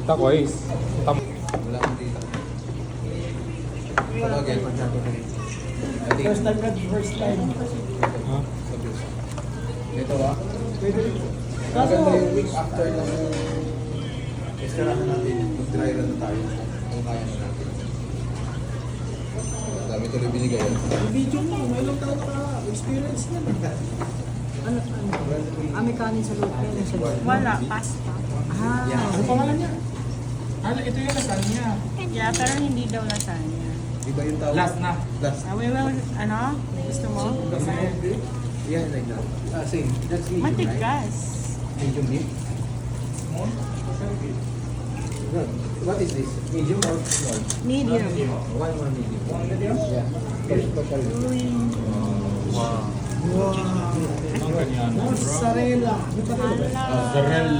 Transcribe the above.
Turquoise. Wala akong dito. Again, First time red, first time. Ha? Ito ah. Kaso, Maganda yung week after ng estirahan natin, mag-try run na tayo kung kaya na natin. Ang dami tuloy binigay yan. video mo, may ilang taon ka, experience na. Ano? May kanin sa loob. Wala, pasta. Ano pangalan niya? Ito yung lasal niya. Yeah, pero hindi daw lasagna. Iba yung tawag. Last na. Last. We will, ano? Gusto mo? Yeah, like that. Same. That's medium, right? Matigas. Medium beef. No. What is this? Medium or small? Medium. One medium. One medium? Yeah. Total. Wow. Ang ganyan. Mozzarella. Hala. Mozzarella.